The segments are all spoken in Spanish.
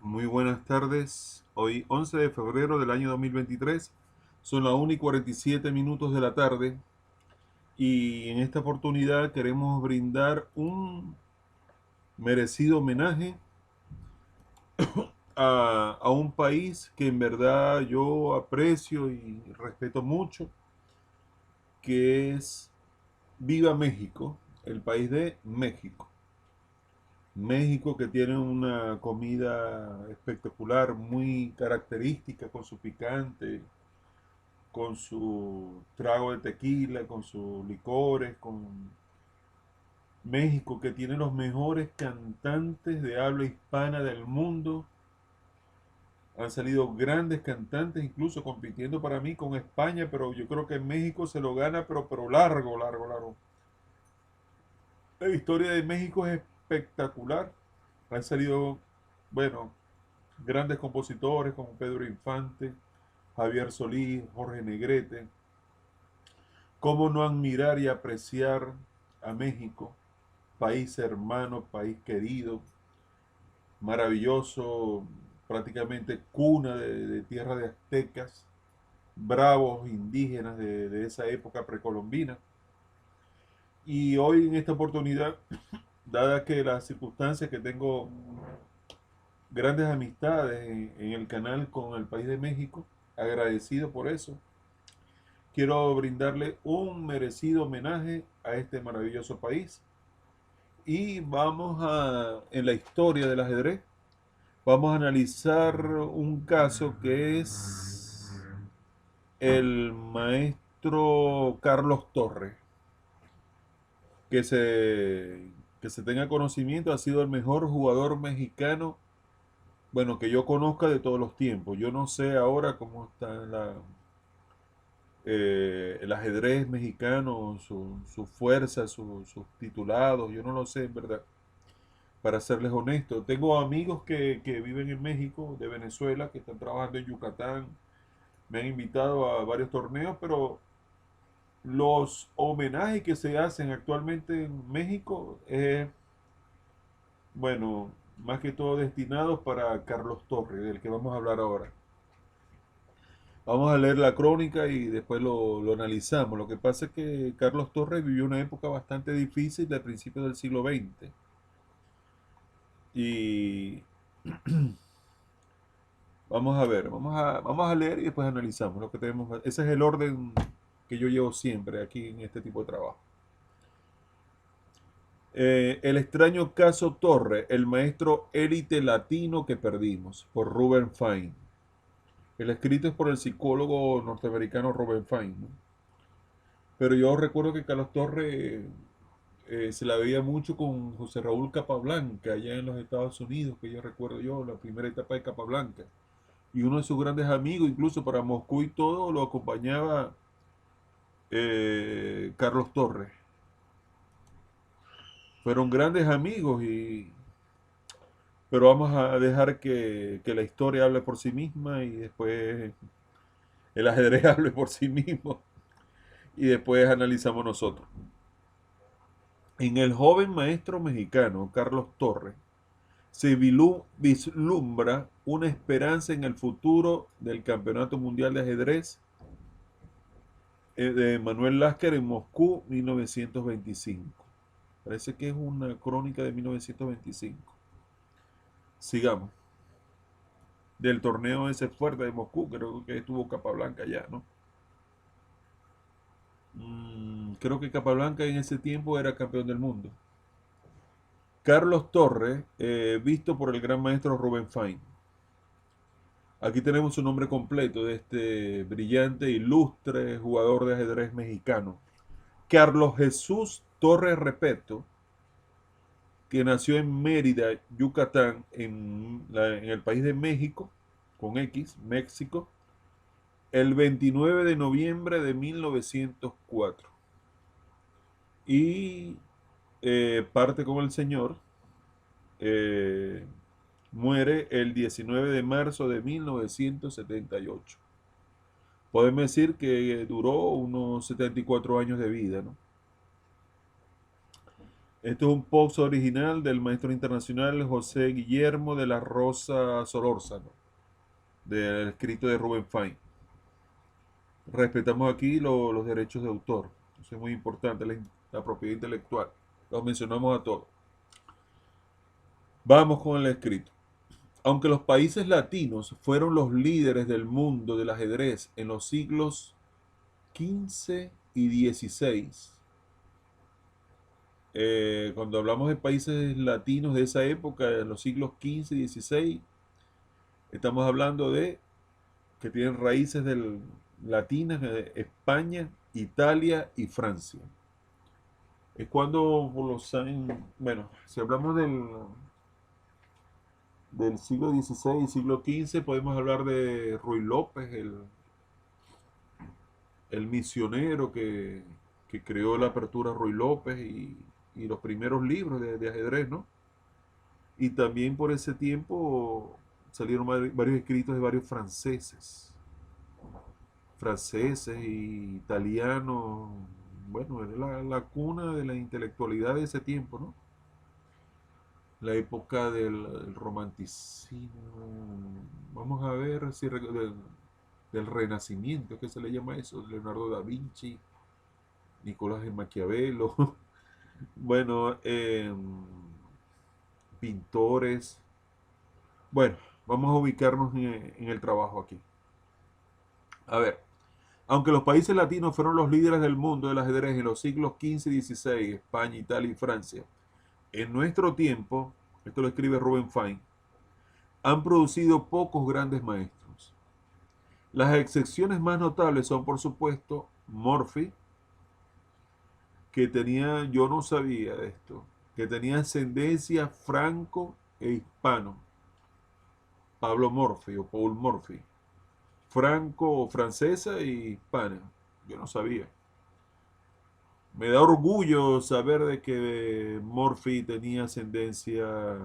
Muy buenas tardes. Hoy 11 de febrero del año 2023. Son las 1:47 de la tarde y en esta oportunidad queremos brindar un merecido homenaje a un país que en verdad yo aprecio y respeto mucho, que es Viva México, el país de México. México, que tiene una comida espectacular, muy característica, con su picante, con su trago de tequila, con sus licores, con México, que tiene los mejores cantantes de habla hispana del mundo. Han salido grandes cantantes, incluso compitiendo para mí con España, pero yo creo que México se lo gana, pero largo, largo, largo. La historia de México es espectacular. Han salido, bueno, grandes compositores como Pedro Infante, Javier Solís, Jorge Negrete. ¿Cómo no admirar y apreciar a México, país hermano, país querido, maravilloso, prácticamente cuna de tierra de aztecas, bravos indígenas de esa época precolombina? Y hoy en esta oportunidad, dada que las circunstancias que tengo grandes amistades en el canal con el país de México, agradecido por eso, quiero brindarle un merecido homenaje a este maravilloso país. Y en la historia del ajedrez, vamos a analizar un caso que es el maestro Carlos Torres, que que se tenga conocimiento, ha sido el mejor jugador mexicano, bueno, que yo conozca de todos los tiempos. Yo no sé ahora cómo está el ajedrez mexicano, su fuerza, sus titulados, yo no lo sé en verdad, para serles honesto. Tengo amigos que viven en México, de Venezuela, que están trabajando en Yucatán, me han invitado a varios torneos, pero los homenajes que se hacen actualmente en México bueno, más que todo destinados para Carlos Torres, del que vamos a hablar ahora. Vamos a leer la crónica y después lo analizamos. Lo que pasa es que Carlos Torres vivió una época bastante difícil del principio del siglo XX. Y vamos a ver, vamos a leer y después analizamos lo que tenemos. Ese es el orden que yo llevo siempre aquí en este tipo de trabajo. El extraño caso Torre, el maestro élite latino que perdimos, por Ruben Fine. El escrito es por el psicólogo norteamericano Ruben Fine, ¿no? Pero yo recuerdo que Carlos Torre se la veía mucho con José Raúl Capablanca allá en los Estados Unidos, que yo recuerdo yo, la primera etapa de Capablanca. Y uno de sus grandes amigos, incluso para Moscú y todo, lo acompañaba Carlos Torres. Fueron grandes amigos pero vamos a dejar que la historia hable por sí misma y después el ajedrez hable por sí mismo y después analizamos nosotros. En el joven maestro mexicano Carlos Torres se vislumbra una esperanza en el futuro del Campeonato Mundial de Ajedrez de Manuel Lasker en Moscú 1925. Parece que es una crónica de 1925. Sigamos. Del torneo ese fuerte de Moscú, creo que estuvo Capablanca ya, ¿no? Creo que Capablanca en ese tiempo era campeón del mundo. Carlos Torres, visto por el gran maestro Rubén Fine. Aquí tenemos su nombre completo de este brillante, e ilustre jugador de ajedrez mexicano. Carlos Jesús Torres Repeto, que nació en Mérida, Yucatán, en el país de México, con X, México, el 29 de noviembre de 1904. Y parte con el Señor, eh, muere el 19 de marzo de 1978. Podemos decir que duró unos 74 años de vida, ¿no? Esto es un post original del maestro internacional José Guillermo de la Rosa Solórzano, del escrito de Rubén Fine. Respetamos aquí los derechos de autor. Eso es muy importante, la propiedad intelectual. Los mencionamos a todos. Vamos con el escrito. Aunque los países latinos fueron los líderes del mundo del ajedrez en los siglos XV y XVI, cuando hablamos de países latinos de esa época, en los siglos XV y XVI, estamos hablando de que tienen raíces latinas, España, Italia y Francia. Es cuando por los años, bueno, si hablamos del siglo XVI y siglo XV, podemos hablar de Ruy López, el misionero que creó la apertura Ruy López y los primeros libros de ajedrez, ¿no? Y también por ese tiempo salieron varios escritos de varios franceses y italianos. Bueno, era la cuna de la intelectualidad de ese tiempo, ¿no? La época del romanticismo. Vamos a ver si del Renacimiento, ¿qué se le llama eso? Leonardo da Vinci, Nicolás de Maquiavelo. Bueno, pintores. Bueno, vamos a ubicarnos en el trabajo aquí. A ver, aunque los países latinos fueron los líderes del mundo del ajedrez en los siglos XV y XVI, España, Italia y Francia, en nuestro tiempo, esto lo escribe Rubén Fine, han producido pocos grandes maestros. Las excepciones más notables son, por supuesto, Morphy, que tenía, yo no sabía de esto, que tenía ascendencia franco e hispano. Pablo Morphy o Paul Morphy, franco-francesa y hispana. Yo no sabía. Me da orgullo saber de que Morphy tenía ascendencia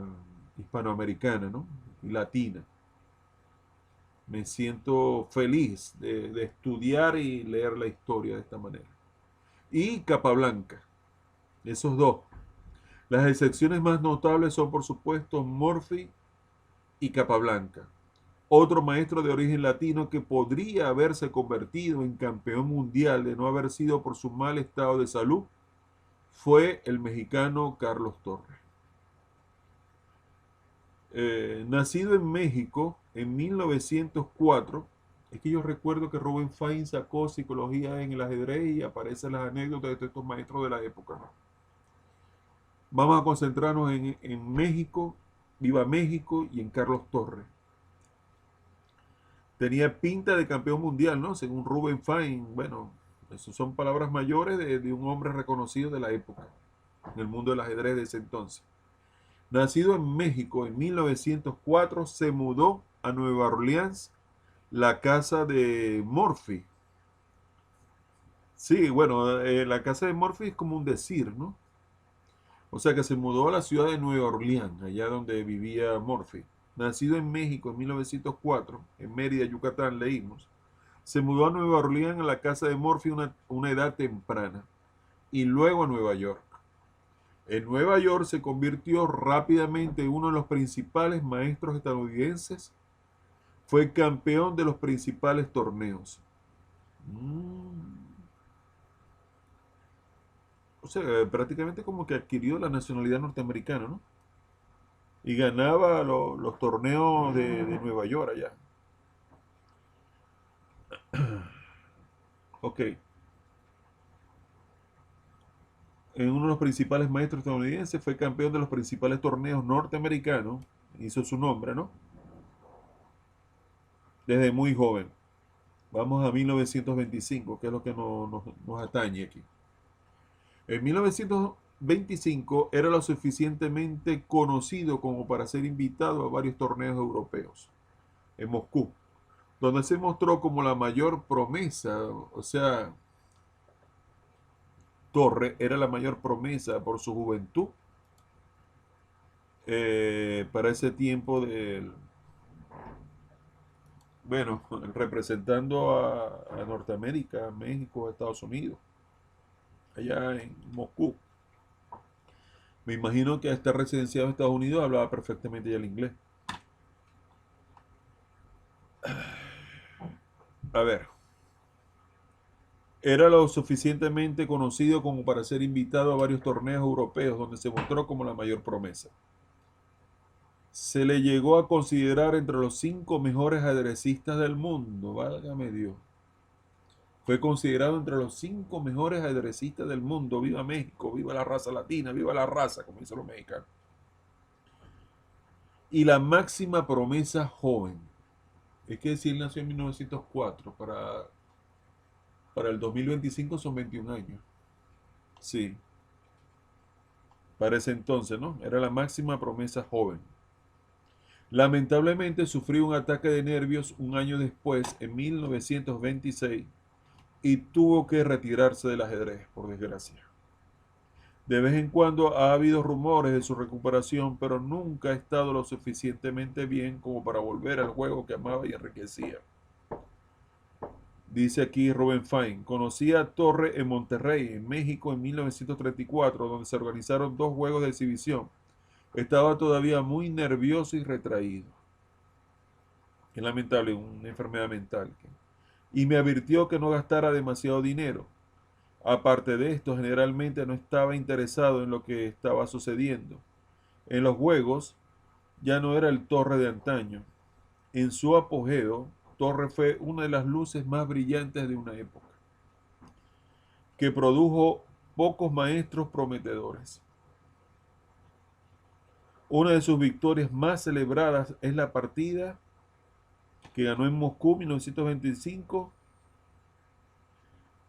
hispanoamericana, ¿no? Y latina. Me siento feliz de estudiar y leer la historia de esta manera. Y Capablanca, esos dos. Las excepciones más notables son, por supuesto, Morphy y Capablanca. Otro maestro de origen latino que podría haberse convertido en campeón mundial de no haber sido por su mal estado de salud fue el mexicano Carlos Torres. Nacido en México en 1904, es que yo recuerdo que Rubén Fine sacó psicología en el ajedrez y aparecen las anécdotas de estos maestros de la época. Vamos a concentrarnos en México, viva México y en Carlos Torres. Tenía pinta de campeón mundial, ¿no? Según Rubén Fine. Bueno, eso son palabras mayores de un hombre reconocido de la época, en el mundo del ajedrez de ese entonces. Nacido en México en 1904, se mudó a Nueva Orleans, la casa de Morphy. Sí, bueno, la casa de Morphy es como un decir, ¿no? O sea que se mudó a la ciudad de Nueva Orleans, allá donde vivía Morphy. Nacido en México en 1904, en Mérida, Yucatán, leímos. Se mudó a Nueva Orleans a la casa de Morphy una edad temprana y luego a Nueva York. En Nueva York se convirtió rápidamente en uno de los principales maestros estadounidenses. Fue campeón de los principales torneos. O sea, prácticamente como que adquirió la nacionalidad norteamericana, ¿no? Y ganaba los torneos de Nueva York allá. Ok. En uno de los principales maestros estadounidenses, fue campeón de los principales torneos norteamericanos. Hizo su nombre, ¿no? Desde muy joven. Vamos a 1925, que es lo que nos atañe aquí. En 1925 era lo suficientemente conocido como para ser invitado a varios torneos europeos en Moscú, donde se mostró como la mayor promesa. O sea, Torre era la mayor promesa por su juventud para ese tiempo bueno, representando a Norteamérica, México, Estados Unidos, allá en Moscú. Me imagino que a estar residenciado en Estados Unidos hablaba perfectamente ya el inglés. A ver, era lo suficientemente conocido como para ser invitado a varios torneos europeos donde se mostró como la mayor promesa. Se le llegó a considerar entre los 5 mejores ajedrecistas del mundo, válgame Dios. Fue considerado entre los 5 mejores ajedrecistas del mundo. Viva México, viva la raza latina, viva la raza, como dicen los mexicanos. Y la máxima promesa joven. Es que si él nació en 1904, para el 2025 son 21 años. Sí, para ese entonces, ¿no? Era la máxima promesa joven. Lamentablemente sufrió un ataque de nervios un año después, en 1926, y tuvo que retirarse del ajedrez, por desgracia. De vez en cuando ha habido rumores de su recuperación, pero nunca ha estado lo suficientemente bien como para volver al juego que amaba y enriquecía. Dice aquí Rubén Fine, conocí a Torre en Monterrey, en México, en 1934, donde se organizaron 2 juegos de exhibición. Estaba todavía muy nervioso y retraído. Es lamentable, una enfermedad mental. Y me advirtió que no gastara demasiado dinero. Aparte de esto, generalmente no estaba interesado en lo que estaba sucediendo. En los juegos ya no era el Torre de antaño. En su apogeo, Torre fue una de las luces más brillantes de una época, que produjo pocos maestros prometedores. Una de sus victorias más celebradas es la partida que ganó en Moscú en 1925,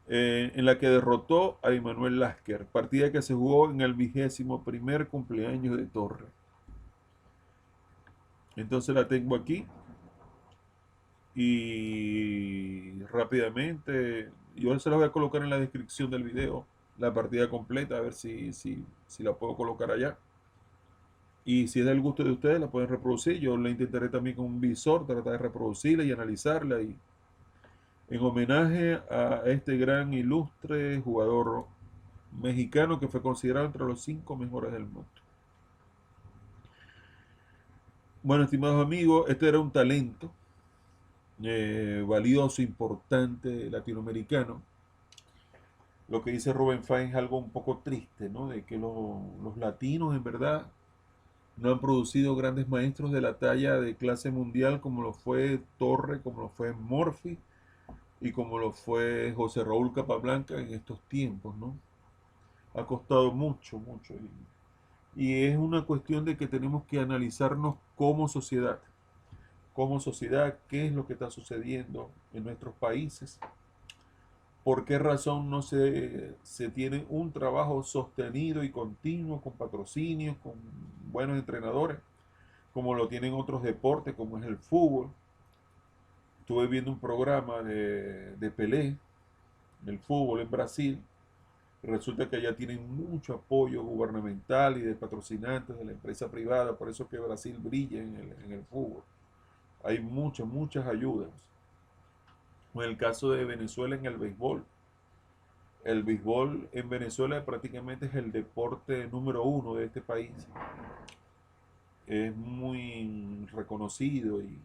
en la que derrotó a Emanuel Lasker, partida que se jugó en el 21º cumpleaños de Torre. Entonces la tengo aquí y rápidamente yo se la voy a colocar en la descripción del video, la partida completa, a ver si la puedo colocar allá. Y si es del gusto de ustedes, la pueden reproducir. Yo la intentaré también con un visor, tratar de reproducirla y analizarla. Y en homenaje a este gran ilustre jugador mexicano que fue considerado entre los 5 mejores del mundo. Bueno, estimados amigos, este era un talento valioso, importante, latinoamericano. Lo que dice Rubén Fine es algo un poco triste, ¿no? De que los latinos, en verdad, no han producido grandes maestros de la talla de clase mundial como lo fue Torre, como lo fue Morphy y como lo fue José Raúl Capablanca en estos tiempos, ¿no? Ha costado mucho, mucho. Y es una cuestión de que tenemos que analizarnos como sociedad, qué es lo que está sucediendo en nuestros países, por qué razón no se tiene un trabajo sostenido y continuo con patrocinios, con buenos entrenadores, como lo tienen otros deportes, como es el fútbol. Estuve viendo un programa de Pelé, del fútbol en Brasil. Resulta que allá tienen mucho apoyo gubernamental y de patrocinantes de la empresa privada, por eso que Brasil brilla en el fútbol. Hay muchas, muchas ayudas. En el caso de Venezuela en el béisbol. El béisbol en Venezuela prácticamente es el deporte número 1 de este país. Es muy reconocido y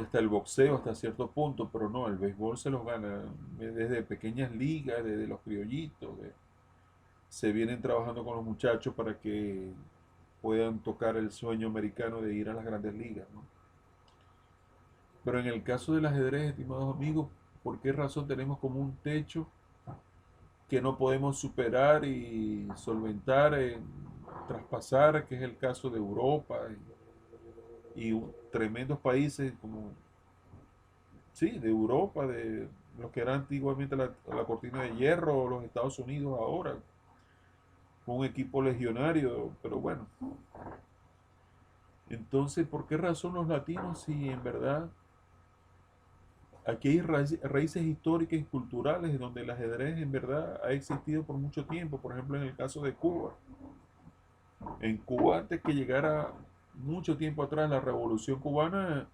hasta el boxeo hasta cierto punto, pero no, el béisbol se los gana desde pequeñas ligas, desde los criollitos. Se vienen trabajando con los muchachos para que puedan tocar el sueño americano de ir a las grandes ligas, ¿no? Pero en el caso del ajedrez, estimados amigos, ¿por qué razón tenemos como un techo que no podemos superar y solventar, traspasar, que es el caso de Europa y tremendos países como, sí, de Europa, de lo que era antiguamente la cortina de hierro, o los Estados Unidos ahora, con un equipo legionario, pero bueno. Entonces, ¿por qué razón los latinos, si en verdad aquí hay raíces históricas y culturales donde el ajedrez en verdad ha existido por mucho tiempo? Por ejemplo, en el caso de Cuba. En Cuba, antes que llegara mucho tiempo atrás la Revolución Cubana,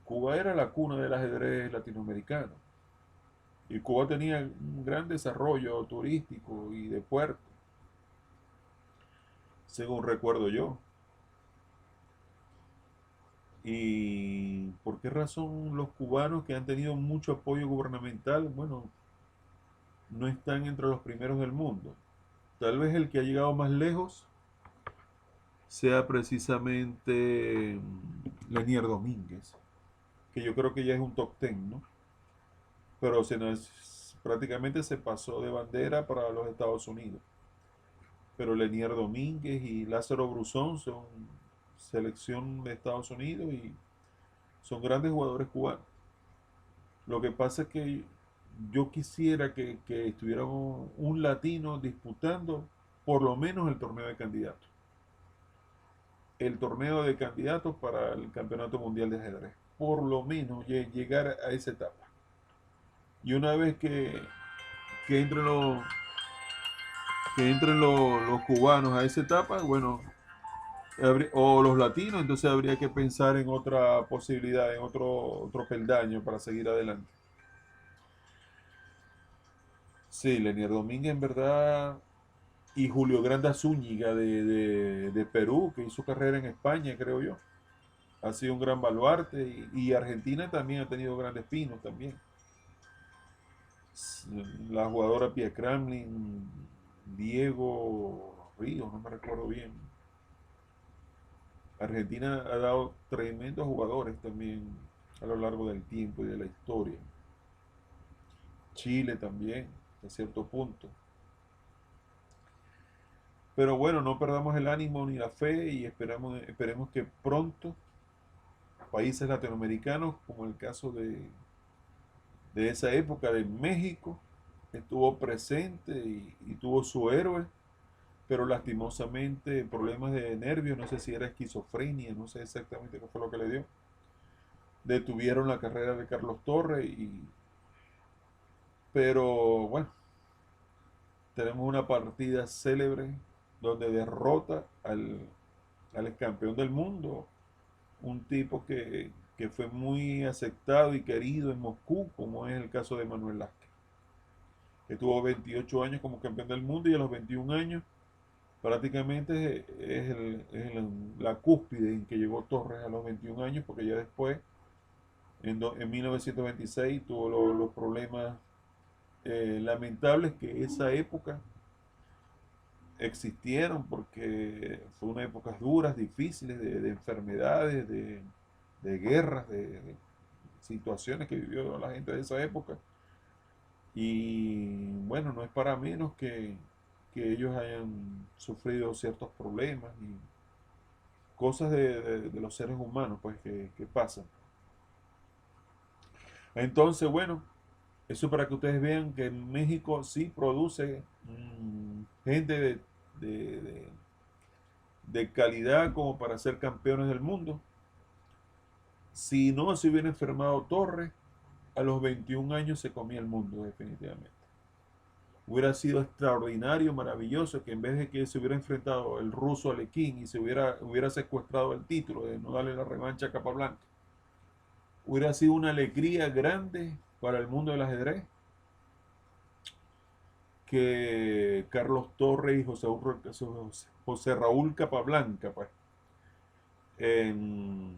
Cuba era la cuna del ajedrez latinoamericano. Y Cuba tenía un gran desarrollo turístico y de puerto. según recuerdo yo. ¿Y por qué razón los cubanos que han tenido mucho apoyo gubernamental, bueno, no están entre los primeros del mundo? Tal vez el que ha llegado más lejos sea precisamente Lenier Domínguez, que yo creo que ya es un top ten, ¿no? Pero prácticamente se pasó de bandera para los Estados Unidos. Pero Lenier Domínguez y Lázaro Bruzón son selección de Estados Unidos y son grandes jugadores cubanos. Lo que pasa es que yo quisiera que estuviera un latino disputando por lo menos el torneo de candidatos. El torneo de candidatos para el Campeonato Mundial de Ajedrez. Por lo menos llegar a esa etapa. Y una vez que entren los cubanos a esa etapa, bueno, o los latinos, entonces habría que pensar en otra posibilidad, en otro peldaño para seguir adelante. Sí, Lenier Domínguez en verdad, y Julio Granda Zúñiga de Perú, que hizo carrera en España, creo yo. Ha sido un gran baluarte y Argentina también ha tenido grandes pinos también. La jugadora Pia Kramlin, Diego Ríos, no me recuerdo bien. Argentina ha dado tremendos jugadores también a lo largo del tiempo y de la historia. Chile también, a cierto punto. Pero bueno, no perdamos el ánimo ni la fe y esperemos que pronto países latinoamericanos, como el caso de esa época de México, estuvo presente y tuvo su héroe, pero lastimosamente problemas de nervios, no sé si era esquizofrenia, no sé exactamente qué fue lo que le dio. Detuvieron la carrera de Carlos Torres, pero bueno, tenemos una partida célebre donde derrota al ex campeón del mundo, un tipo que fue muy aceptado y querido en Moscú, como es el caso de Manuel Lázquez, que tuvo 28 años como campeón del mundo y a los 21 años prácticamente la cúspide en que llegó Torres a los 21 años, porque ya después, en 1926, tuvo los problemas lamentables que esa época existieron, porque fue una época duras, difíciles, de enfermedades, de guerras, de situaciones que vivió la gente de esa época. Y bueno, no es para menos que ellos hayan sufrido ciertos problemas y cosas de los seres humanos, pues, que pasan. Entonces, bueno, eso para que ustedes vean que México sí produce gente de, de- de calidad como para ser campeones del mundo. Si no se hubiera enfermado Torres, a los 21 años se comía el mundo definitivamente. Hubiera sido extraordinario, maravilloso, que en vez de que se hubiera enfrentado el ruso Alekhine y hubiera secuestrado el título de no darle la revancha a Capablanca, hubiera sido una alegría grande para el mundo del ajedrez que Carlos Torres y José Raúl Capablanca pues, en,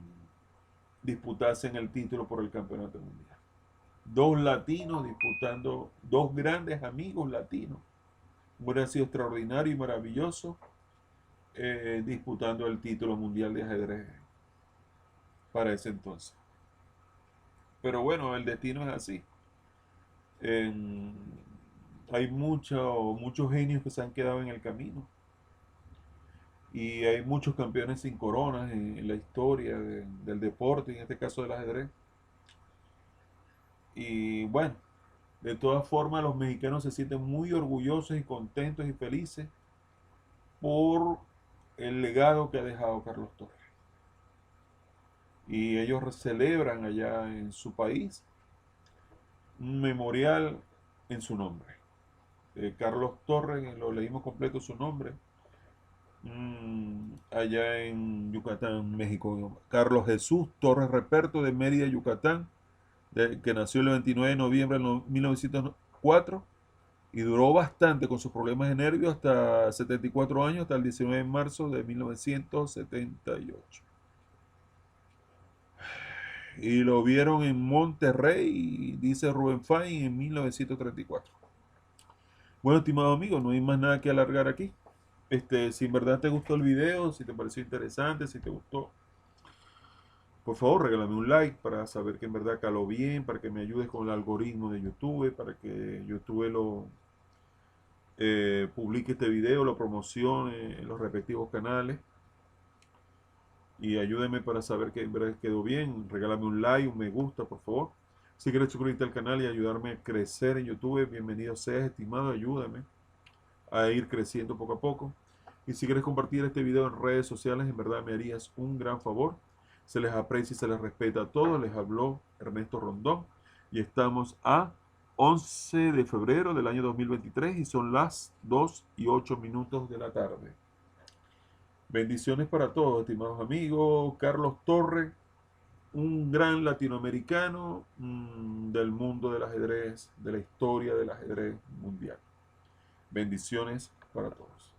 disputasen el título por el campeonato mundial. Dos latinos disputando, dos grandes amigos latinos. Hubiera sido extraordinario y maravilloso disputando el título mundial de ajedrez para ese entonces. Pero bueno, el destino es así. En, hay muchos genios que se han quedado en el camino y hay muchos campeones sin coronas en la historia del deporte, en este caso del ajedrez. Y bueno, de todas formas los mexicanos se sienten muy orgullosos y contentos y felices por el legado que ha dejado Carlos Torres. Y ellos celebran allá en su país un memorial en su nombre. Carlos Torres, lo leímos completo su nombre, allá en Yucatán, México. Carlos Jesús Torres Reperto de Mérida, Yucatán, que nació el 29 de noviembre de 1904 Y duró bastante con sus problemas de nervios hasta 74 años, hasta el 19 de marzo de 1978. Y lo vieron en Monterrey, dice Rubén Fine, en 1934. Bueno, estimado amigo, no hay más nada que alargar aquí. Si en verdad te gustó el video, si te pareció interesante, si te gustó, por favor regálame un like para saber que en verdad caló bien, para que me ayudes con el algoritmo de YouTube, para que YouTube lo publique este video, lo promocione en los respectivos canales y ayúdeme para saber que en verdad quedó bien. Regálame un like, un me gusta, por favor. Si quieres suscribirte al canal y ayudarme a crecer en YouTube, bienvenido seas, estimado, ayúdame a ir creciendo poco a poco. Y si quieres compartir este video en redes sociales, en verdad me harías un gran favor. Se les aprecia y se les respeta a todos. Les habló Ernesto Rondón y estamos a 11 de febrero del año 2023 y son las 2:08 de la tarde. Bendiciones para todos, estimados amigos. Carlos Torres, un gran latinoamericano del mundo del ajedrez, de la historia del ajedrez mundial. Bendiciones para todos.